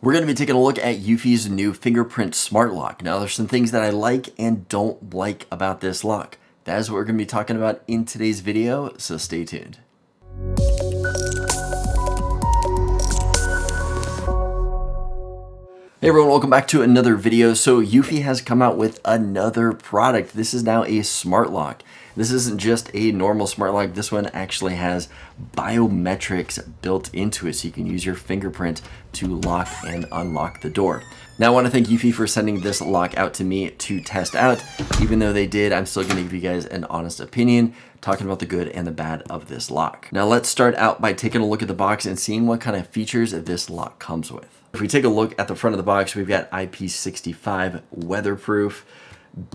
We're going to be taking a look at Eufy's new fingerprint smart lock. Now there's some things that I like and don't like about this lock. That is what we're going to be talking about in today's video, so stay tuned. Hey everyone, welcome back to another video. So Eufy has come out with another product. This is now a smart lock. This isn't just a normal smart lock. This one actually has biometrics built into it, so you can use your fingerprint to lock and unlock the door. Now I want to thank Eufy for sending this lock out to me to test out. Even though they did, I'm still going to give you guys an honest opinion, talking about the good and the bad of this lock. Now let's start out by taking a look at the box and seeing what kind of features this lock comes with. If we take a look at the front of the box, we've got IP65 weatherproof,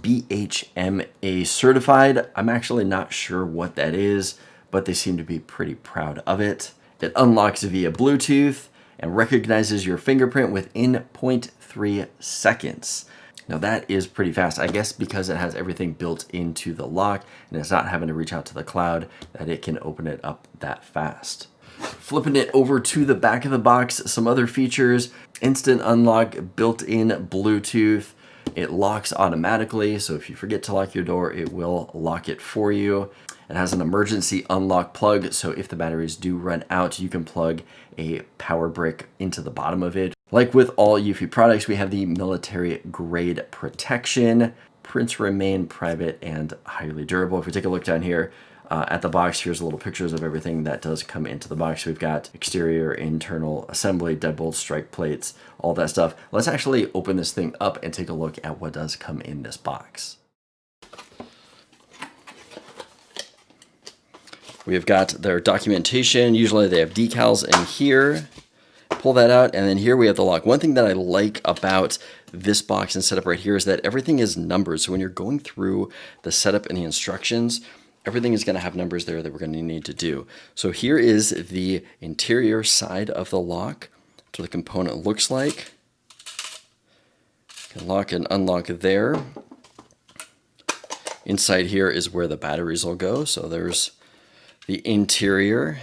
BHMA certified. I'm actually not sure what that is, but they seem to be pretty proud of it. It unlocks via Bluetooth and recognizes your fingerprint within 0.3 seconds. Now that is pretty fast, I guess because it has everything built into the lock and it's not having to reach out to the cloud, that it can open it up that fast. Flipping it over to the back of the box, some other features: instant unlock, built-in Bluetooth. It locks automatically, so if you forget to lock your door, it will lock it for you. It has an emergency unlock plug, so if the batteries do run out, you can plug a power brick into the bottom of it. Like with all Eufy products, we have the military grade protection. Prints remain private and highly durable. If we take a look down here, at the box, here's a little pictures of everything that does come into the box. We've got exterior, internal assembly, deadbolts, strike plates, all that stuff. Let's actually open this thing up and take a look at what does come in this box. We've got their documentation. Usually they have decals in here. Pull that out, and then here we have the lock. One thing that I like about this box and setup right here is that everything is numbered. So when you're going through the setup and the instructions, everything is going to have numbers there that we're going to need to do. So here is the interior side of the lock. That's what the component looks like. You can lock and unlock there. Inside here is where the batteries will go. So there's the interior.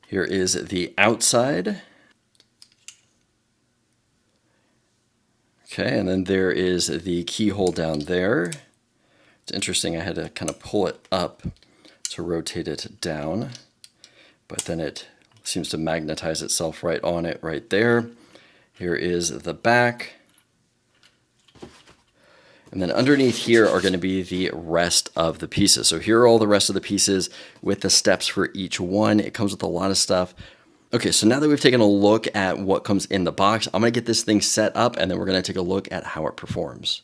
Here is the outside. Okay, and then there is the keyhole down there. It's interesting, I had to kind of pull it up to rotate it down, but then it seems to magnetize itself right on it right there. Here is the back. And then underneath here are going to be the rest of the pieces. So here are all the rest of the pieces with the steps for each one. It comes with a lot of stuff. Okay, so now that we've taken a look at what comes in the box, I'm going to get this thing set up and then we're going to take a look at how it performs.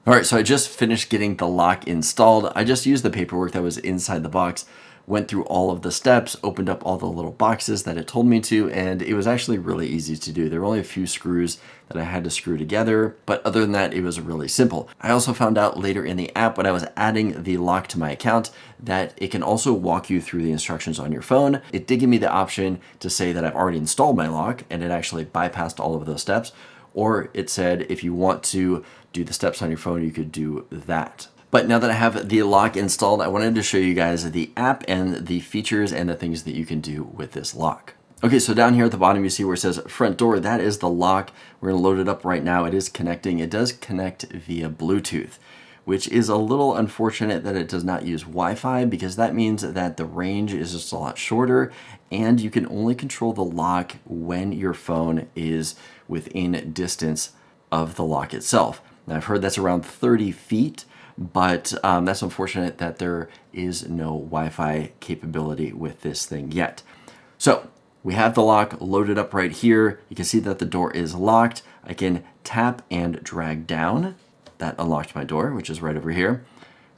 All right, so I just finished getting the lock installed. I just used the paperwork that was inside the box, went through all of the steps, opened up all the little boxes that it told me to, and it was actually really easy to do. There were only a few screws that I had to screw together, but other than that, it was really simple. I also found out later in the app when I was adding the lock to my account that it can also walk you through the instructions on your phone. It did give me the option to say that I've already installed my lock, and it actually bypassed all of those steps. Or it said, if you want to do the steps on your phone, you could do that. But now that I have the lock installed, I wanted to show you guys the app and the features and the things that you can do with this lock. Okay, so down here at the bottom, you see where it says front door. That is the lock. We're gonna load it up right now. It is connecting. It does connect via Bluetooth, which is a little unfortunate that it does not use Wi-Fi, because that means that the range is just a lot shorter and you can only control the lock when your phone is within distance of the lock itself. Now I've heard that's around 30 feet, but that's unfortunate that there is no Wi-Fi capability with this thing yet. So we have the lock loaded up right here. You can see that the door is locked. I can tap and drag down. That unlocked my door, which is right over here.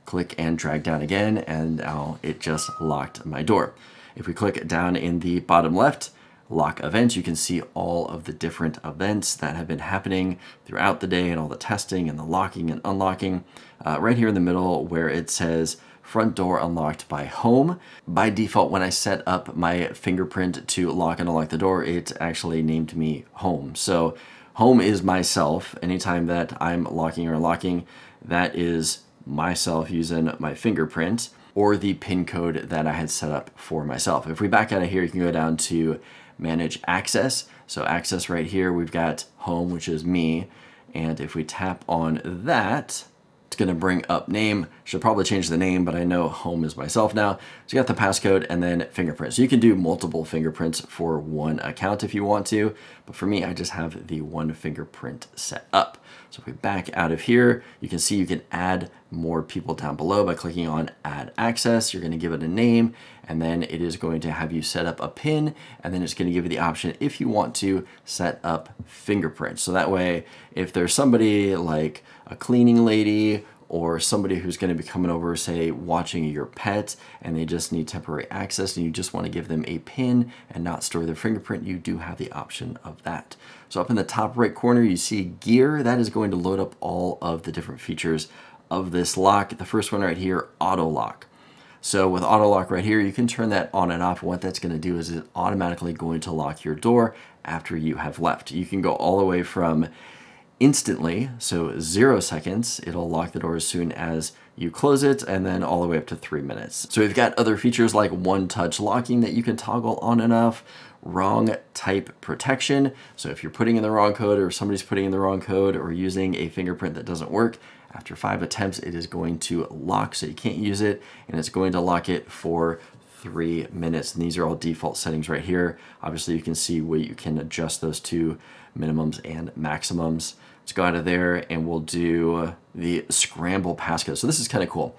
Click and drag down again, and now it just locked my door. If we click down in the bottom left, lock events, you can see all of the different events that have been happening throughout the day and all the testing and the locking and unlocking. Right here in the middle where it says front door unlocked by home. By default, when I set up my fingerprint to lock and unlock the door, it actually named me home. So home is myself. Anytime that I'm locking or unlocking, that is myself using my fingerprint or the PIN code that I had set up for myself. If we back out of here, you can go down to manage access. So access right here, we've got home, which is me. And if we tap on that, it's going to bring up name. Should probably change the name, but I know home is myself now. So you got the passcode and then fingerprint. So you can do multiple fingerprints for one account if you want to. But for me, I just have the one fingerprint set up. So if we back out of here, you can see you can add more people down below by clicking on add access. You're going to give it a name, and then it is going to have you set up a PIN, and then it's going to give you the option if you want to set up fingerprints. So that way, if there's somebody like a cleaning lady or somebody who's going to be coming over, say, watching your pet, and they just need temporary access, and you just want to give them a PIN and not store their fingerprint, you do have the option of that. So up in the top right corner, you see gear. That is going to load up all of the different features of this lock. The first one right here, auto lock. So with auto lock right here, you can turn that on and off. What that's going to do is it's automatically going to lock your door after you have left. You can go all the way from instantly, so 0 seconds, it'll lock the door as soon as you close it, and then all the way up to 3 minutes. So we've got other features like one-touch locking that you can toggle on and off, wrong type protection. So if you're putting in the wrong code, or somebody's putting in the wrong code, or using a fingerprint that doesn't work, after 5 attempts, it is going to lock, so you can't use it, and it's going to lock it for 3 minutes. And these are all default settings right here. Obviously, you can see where you can adjust those to minimums and maximums. Let's go out of there and we'll do the scramble passcode. So this is kind of cool.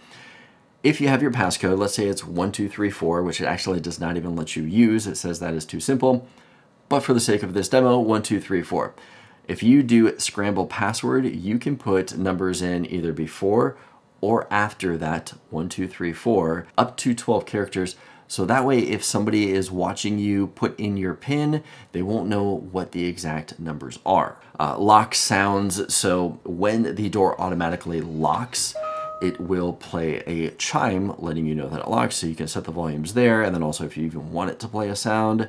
If you have your passcode, let's say it's 1234, which it actually does not even let you use. It says that is too simple. But for the sake of this demo, 1234. If you do scramble password, you can put numbers in either before or after that 1234, up to 12 characters. So that way, if somebody is watching you put in your PIN, they won't know what the exact numbers are. Lock sounds, so when the door automatically locks, it will play a chime letting you know that it locks, so you can set the volumes there, and then also if you even want it to play a sound.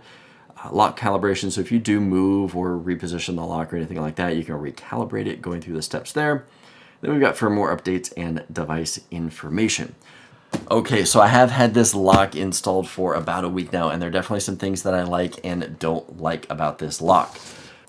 Lock calibration, so if you do move or reposition the lock or anything like that, you can recalibrate it going through the steps there. Then we've got firmware updates and device information. Okay, so I have had this lock installed for about a week now, and there are definitely some things that I like and don't like about this lock.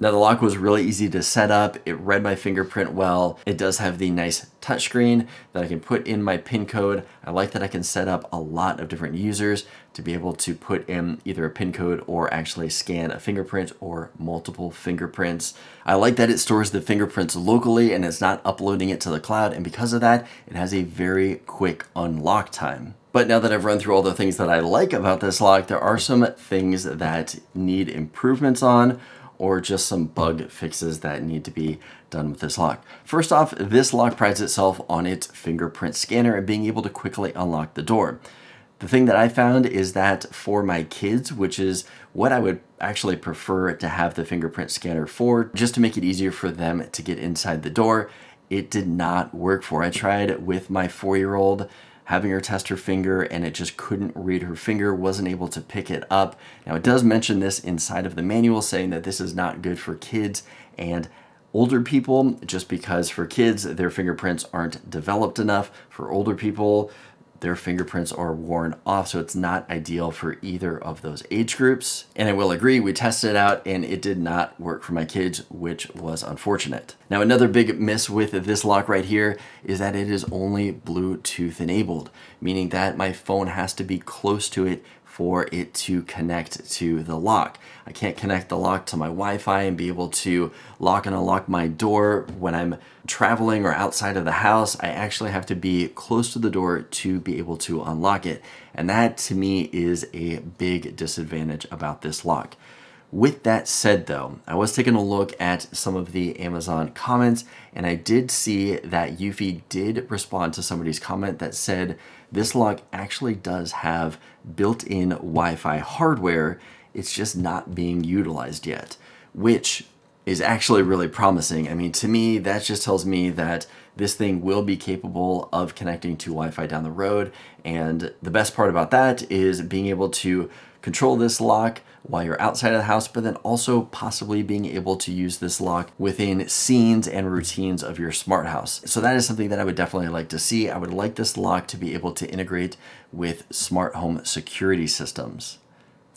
Now, the lock was really easy to set up. It read my fingerprint well. It does have the nice touchscreen that I can put in my PIN code. I like that I can set up a lot of different users to be able to put in either a PIN code or actually scan a fingerprint or multiple fingerprints. I like that it stores the fingerprints locally and it's not uploading it to the cloud. And because of that, it has a very quick unlock time. But now that I've run through all the things that I like about this lock, there are some things that need improvements on, or just some bug fixes that need to be done with this lock. First off, this lock prides itself on its fingerprint scanner and being able to quickly unlock the door. The thing that I found is that for my kids, which is what I would actually prefer to have the fingerprint scanner for, just to make it easier for them to get inside the door, it did not work for. I tried with my 4-year-old, having her test her finger, and it just couldn't read her finger, wasn't able to pick it up. Now, it does mention this inside of the manual, saying that this is not good for kids and older people, just because for kids, their fingerprints aren't developed enough. For older people, their fingerprints are worn off, so it's not ideal for either of those age groups. And I will agree, we tested it out and it did not work for my kids, which was unfortunate. Now, another big miss with this lock right here is that it is only Bluetooth enabled, meaning that my phone has to be close to it for it to connect to the lock. I can't connect the lock to my Wi-Fi and be able to lock and unlock my door when I'm traveling or outside of the house. I actually have to be close to the door to be able to unlock it. And that to me is a big disadvantage about this lock. With that said though, I was taking a look at some of the Amazon comments and I did see that Eufy did respond to somebody's comment that said this lock actually does have built-in Wi-Fi hardware. It's just not being utilized yet, which is actually really promising. I mean, to me, that just tells me that this thing will be capable of connecting to Wi-Fi down the road. And the best part about that is being able to control this lock while you're outside of the house, but then also possibly being able to use this lock within scenes and routines of your smart house. So that is something that I would definitely like to see. I would like this lock to be able to integrate with smart home security systems.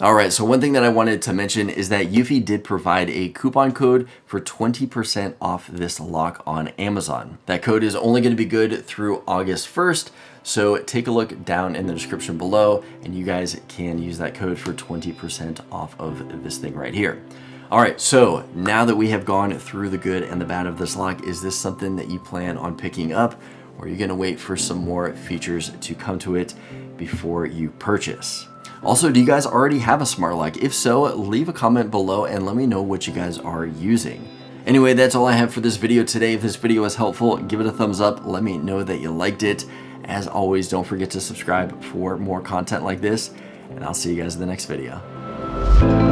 All right, so one thing that I wanted to mention is that Eufy did provide a coupon code for 20% off this lock on Amazon. That code is only going to be good through August 1st, so take a look down in the description below and you guys can use that code for 20% off of this thing right here. All right, so now that we have gone through the good and the bad of this lock, is this something that you plan on picking up, or are you going to wait for some more features to come to it before you purchase? Also, do you guys already have a smart lock? If so, leave a comment below and let me know what you guys are using. Anyway, that's all I have for this video today. If this video was helpful, give it a thumbs up. Let me know that you liked it. As always, don't forget to subscribe for more content like this, and I'll see you guys in the next video.